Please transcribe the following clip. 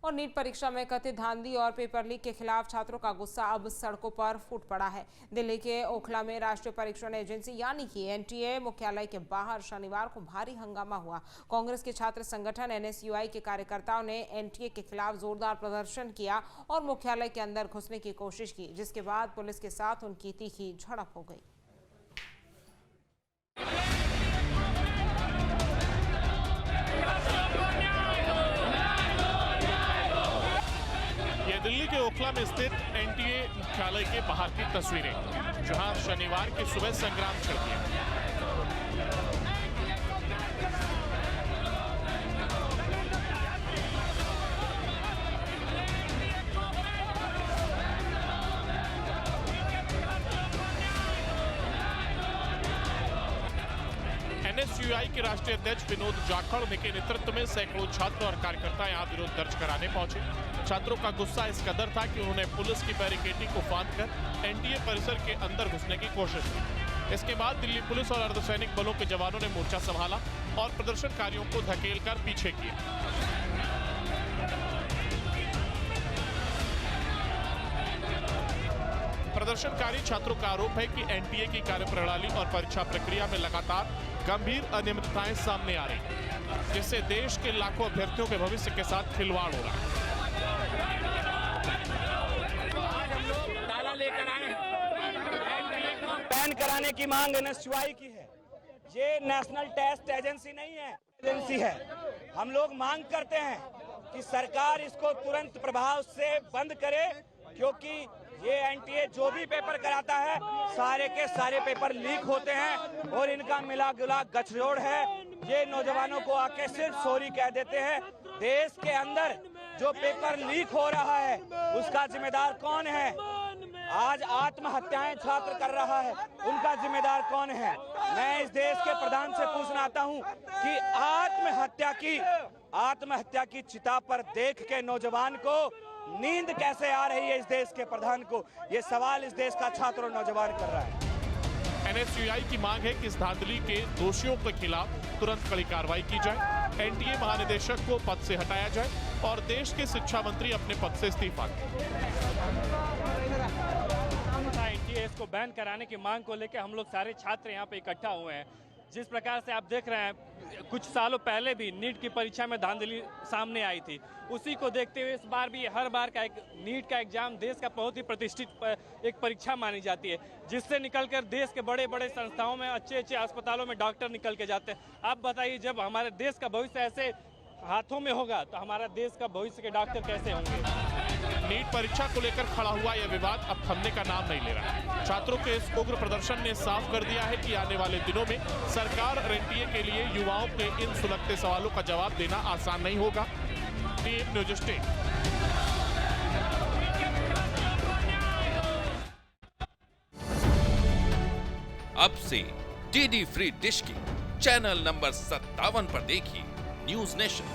और नीट परीक्षा में कथित धांधली और पेपर लीक के खिलाफ छात्रों का गुस्सा अब सड़कों पर फूट पड़ा है। दिल्ली के ओखला में राष्ट्रीय परीक्षण एजेंसी यानी कि एनटीए मुख्यालय के बाहर शनिवार को भारी हंगामा हुआ। कांग्रेस के छात्र संगठन एनएसयूआई के कार्यकर्ताओं ने एनटीए के खिलाफ जोरदार प्रदर्शन किया और मुख्यालय के अंदर घुसने की कोशिश की, जिसके बाद पुलिस के साथ उनकी तीखी झड़प हो गई। दिल्ली के ओखला में स्थित एनटीए मुख्यालय के बाहर की तस्वीरें, जहां शनिवार की सुबह संग्राम छिड़ गया। एनएसयूआई के राष्ट्रीय अध्यक्ष विनोद जाखड़ के नेतृत्व में सैकड़ों छात्र और कार्यकर्ता यहां विरोध दर्ज कराने पहुंचे। छात्रों का गुस्सा इस कदर था कि उन्होंने पुलिस की बैरिकेडिंग को फांदकर एनटीए परिसर के अंदर घुसने की कोशिश की। इसके बाद दिल्ली पुलिस और अर्धसैनिक बलों के जवानों ने मोर्चा संभाला और प्रदर्शनकारियों को धकेलकर पीछे किया। प्रदर्शनकारी छात्रों का आरोप है कि एनटीए की कार्यप्रणाली और परीक्षा प्रक्रिया में लगातार गंभीर अनियमितताएं सामने आ रही, जिससे देश के लाखों अभ्यर्थियों के भविष्य के साथ खिलवाड़ हो रहा है। बैन कराने की मांग एनएसयूआई की है। ये नेशनल टेस्ट एजेंसी नहीं है, एजेंसी है। हम लोग मांग करते हैं कि सरकार इसको तुरंत प्रभाव से बंद करे, क्योंकि ये एनटीए जो भी पेपर कराता है सारे के सारे पेपर लीक होते हैं और इनका मिला जुला गठजोड़ है। ये नौजवानों को आके सिर्फ सॉरी कह देते हैं। देश के अंदर जो पेपर लीक हो रहा है उसका जिम्मेदार कौन है? आज आत्महत्याएं छात्र कर रहा है, उनका जिम्मेदार कौन है? मैं इस देश के प्रधान से पूछना आता हूं कि आत्महत्या की चिता पर देख के नौजवान को नींद कैसे आ रही है? इस देश के प्रधान को ये सवाल इस देश का छात्र और नौजवान कर रहा है। एनएसयूआई की मांग है कि इस धांधली के दोषियों के खिलाफ तुरंत कड़ी कार्रवाई की जाए, एनटीए महानिदेशक को पद से हटाया जाए और देश के शिक्षा मंत्री अपने पद से इस्तीफा दें। एनटीए को बैन कराने की मांग को लेकर हम लोग सारे छात्र यहाँ पे इकट्ठा हुए हैं। जिस प्रकार से आप देख रहे हैं, कुछ सालों पहले भी नीट की परीक्षा में धांधली सामने आई थी। उसी को देखते हुए इस बार भी हर बार का एक नीट का एग्जाम देश का बहुत ही प्रतिष्ठित एक परीक्षा मानी जाती है, जिससे निकलकर देश के बड़े बड़े संस्थाओं में, अच्छे अच्छे अस्पतालों में डॉक्टर निकल के जाते हैं। आप बताइए, जब हमारे देश का भविष्य ऐसे हाथों में होगा तो हमारा देश का भविष्य के डॉक्टर कैसे होंगे? नीट परीक्षा को लेकर खड़ा हुआ यह विवाद अब थमने का नाम नहीं ले रहा। छात्रों के इस उग्र प्रदर्शन ने साफ कर दिया है कि आने वाले दिनों में सरकार और एनटीए के लिए युवाओं के इन सुलगते सवालों का जवाब देना आसान नहीं होगा। Team news state. अब से डीडी फ्री डिश की चैनल नंबर 57 पर देखिए न्यूज नेशन।